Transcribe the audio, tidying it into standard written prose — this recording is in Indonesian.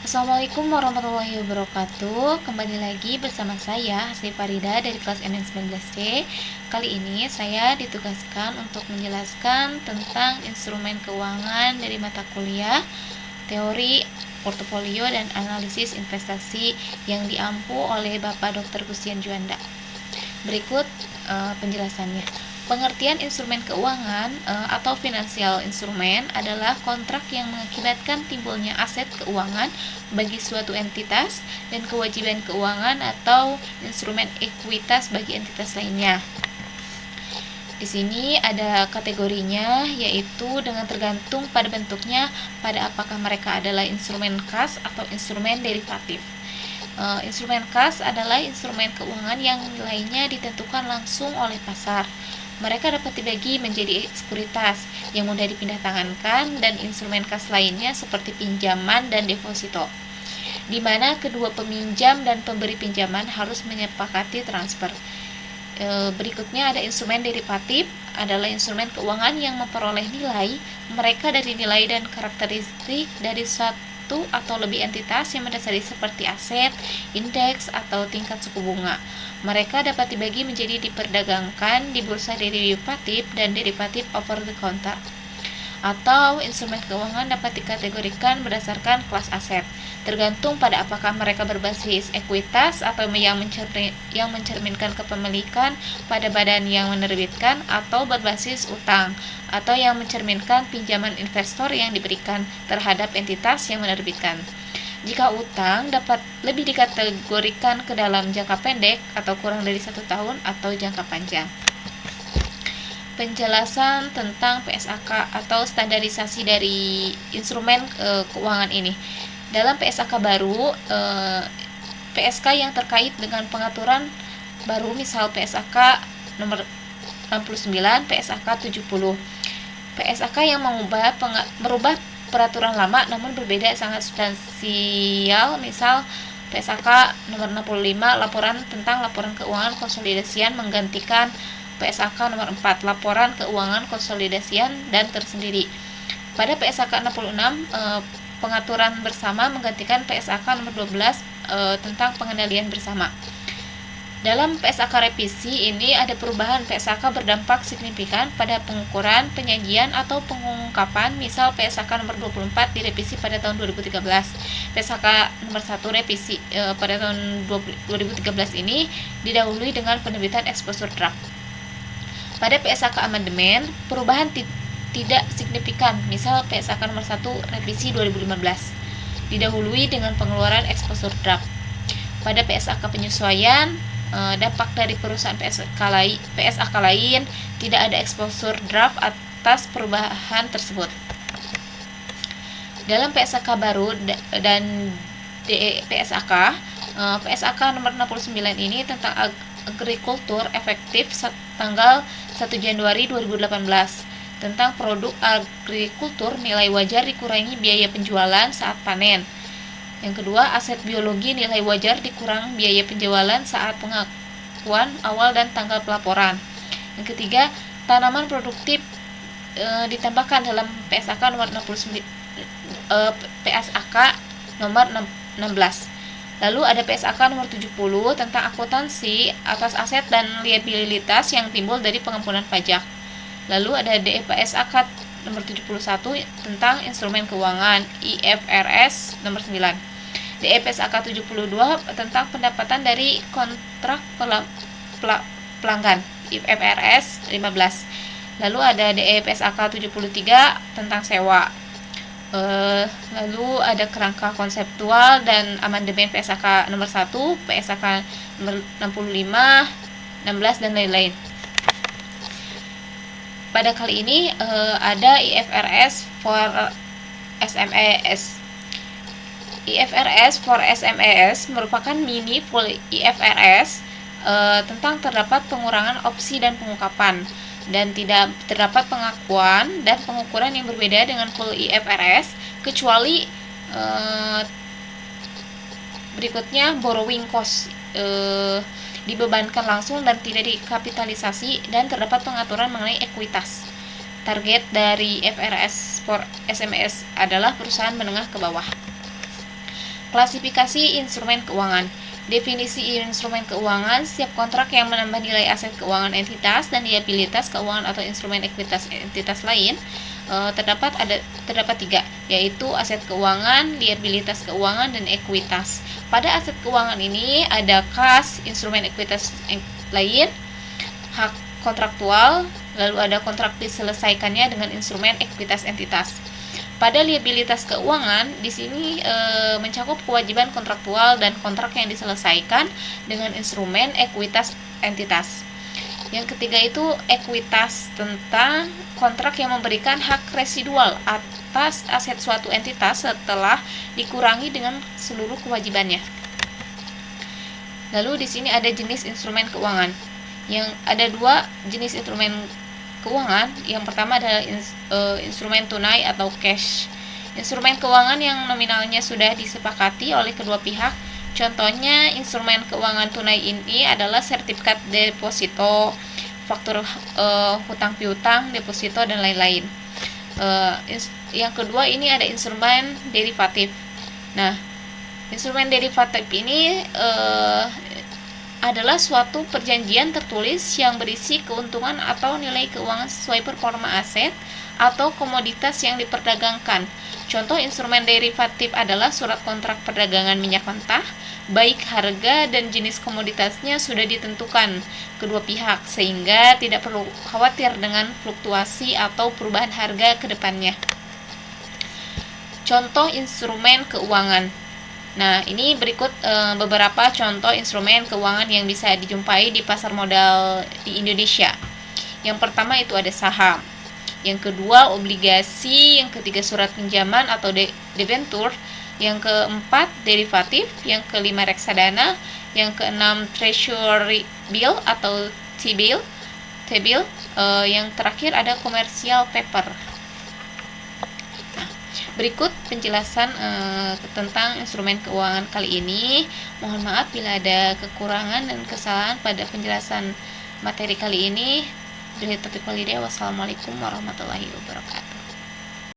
Assalamualaikum warahmatullahi wabarakatuh. Kembali lagi bersama saya Hasri Farida dari kelas MN19C. Kali ini saya ditugaskan untuk menjelaskan tentang instrumen keuangan dari mata kuliah teori portofolio dan analisis investasi yang diampu oleh Bapak Dr. Gustian Juanda. Berikut penjelasannya. Pengertian instrumen keuangan atau financial instrument adalah kontrak yang mengakibatkan timbulnya aset keuangan bagi suatu entitas dan kewajiban keuangan atau instrumen ekuitas bagi entitas lainnya. Di sini ada kategorinya, yaitu dengan tergantung pada bentuknya, pada apakah mereka adalah instrumen kas atau instrumen derivatif. Instrumen kas adalah instrumen keuangan yang nilainya ditentukan langsung oleh pasar. Mereka dapat dibagi menjadi sekuritas yang mudah dipindah tangankan dan instrumen kas lainnya seperti pinjaman dan deposito, di mana kedua peminjam dan pemberi pinjaman harus menyepakati transfer. Berikutnya ada instrumen derivatif, adalah instrumen keuangan yang memperoleh nilai mereka dari nilai dan karakteristik dari satu atau lebih entitas yang mendasari seperti aset, indeks, atau tingkat suku bunga. Mereka dapat dibagi menjadi diperdagangkan di bursa derivatif dan derivatif over the counter. Atau instrumen keuangan dapat dikategorikan berdasarkan kelas aset, tergantung pada apakah mereka berbasis ekuitas atau yang mencerminkan kepemilikan pada badan yang menerbitkan, atau berbasis utang atau yang mencerminkan pinjaman investor yang diberikan terhadap entitas yang menerbitkan. Jika utang dapat lebih dikategorikan ke dalam jangka pendek atau kurang dari 1 tahun atau jangka panjang. Penjelasan tentang PSAK atau standarisasi dari instrumen keuangan ini. Dalam PSAK baru, PSK yang terkait dengan pengaturan baru, misal PSAK nomor 69, PSAK 70. PSAK yang merubah peraturan lama namun berbeda sangat substansial, misal PSAK nomor 65, laporan tentang laporan keuangan konsolidasian, menggantikan PSAK nomor 4, laporan keuangan konsolidasian dan tersendiri. Pada PSAK 66, pengaturan bersama menggantikan PSAK nomor 12 tentang pengendalian bersama. Dalam PSAK revisi ini ada perubahan. PSAK berdampak signifikan pada pengukuran, penyajian, atau pengungkapan, misal PSAK nomor 24 direvisi pada tahun 2013. PSAK nomor 1 revisi pada tahun 2013 ini didahului dengan penerbitan exposure draft. Pada PSAK amandemen, perubahan tidak signifikan, misal PSAK nomor 1 revisi 2015 didahului dengan pengeluaran exposure draft. Pada PSAK penyesuaian, dampak dari perusahaan PSAK lain tidak ada exposure draft atas perubahan tersebut. Dalam PSAK baru dan PSAK nomor 69 ini tentang agrikultur efektif tanggal 1 Januari 2018 tentang produk agrikultur nilai wajar dikurangi biaya penjualan saat panen. Yang kedua, aset biologi nilai wajar dikurang biaya penjualan saat pengakuan awal dan tanggal pelaporan. Yang ketiga, tanaman produktif ditambahkan dalam PSAK nomor 69, PSAK nomor 16. Lalu ada PSAK nomor 70 tentang akuntansi atas aset dan liabilitas yang timbul dari pengampunan pajak. Lalu ada PSAK nomor 71 tentang instrumen keuangan, IFRS nomor 9. PSAK 72 tentang pendapatan dari kontrak pelanggan, IFRS 15. Lalu ada PSAK 73 tentang sewa. Lalu ada kerangka konseptual dan amandemen PSAK nomor 1, PSAK nomor 65, 16 dan lain-lain. Pada kali ini ada IFRS for SMES. IFRS for SMES merupakan mini full IFRS tentang terdapat pengurangan opsi dan pengungkapan, dan tidak terdapat pengakuan dan pengukuran yang berbeda dengan full IFRS, kecuali berikutnya borrowing cost dibebankan langsung dan tidak dikapitalisasi, dan terdapat pengaturan mengenai ekuitas. Target dari IFRS for SMES adalah perusahaan menengah ke bawah. Klasifikasi instrumen keuangan. Definisi instrumen keuangan, setiap kontrak yang menambah nilai aset keuangan entitas dan liabilitas keuangan atau instrumen ekuitas entitas lain. Terdapat tiga, yaitu aset keuangan, liabilitas keuangan, dan ekuitas. Pada aset keuangan ini ada kas, instrumen ekuitas lain, hak kontraktual, lalu ada kontrak diselesaikannya dengan instrumen ekuitas entitas. Pada liabilitas keuangan, di sini mencakup kewajiban kontraktual dan kontrak yang diselesaikan dengan instrumen ekuitas entitas. Yang ketiga itu ekuitas, tentang kontrak yang memberikan hak residual atas aset suatu entitas setelah dikurangi dengan seluruh kewajibannya. Lalu di sini ada jenis instrumen keuangan. Yang ada dua jenis instrumen keuangan. Yang pertama adalah instrumen tunai atau cash. Instrumen keuangan yang nominalnya sudah disepakati oleh kedua pihak. Contohnya instrumen keuangan tunai ini adalah sertifikat deposito, faktur hutang piutang, deposito, dan lain-lain. Yang kedua ini ada instrumen derivatif. Nah, instrumen derivatif ini adalah suatu perjanjian tertulis yang berisi keuntungan atau nilai keuangan sesuai performa aset atau komoditas yang diperdagangkan. Contoh instrumen derivatif adalah surat kontrak perdagangan minyak mentah, baik harga dan jenis komoditasnya sudah ditentukan kedua pihak, sehingga tidak perlu khawatir dengan fluktuasi atau perubahan harga ke depannya. Contoh instrumen keuangan. Nah, ini berikut beberapa contoh instrumen keuangan yang bisa dijumpai di pasar modal di Indonesia. Yang pertama itu ada saham. Yang kedua obligasi, yang ketiga surat pinjaman atau debentur, yang keempat derivatif, yang kelima reksadana, yang keenam treasury bill atau T-bill, yang terakhir ada commercial paper. Berikut penjelasan tentang instrumen keuangan kali ini. Mohon maaf bila ada kekurangan dan kesalahan pada penjelasan materi kali ini. Wassalamualaikum warahmatullahi wabarakatuh.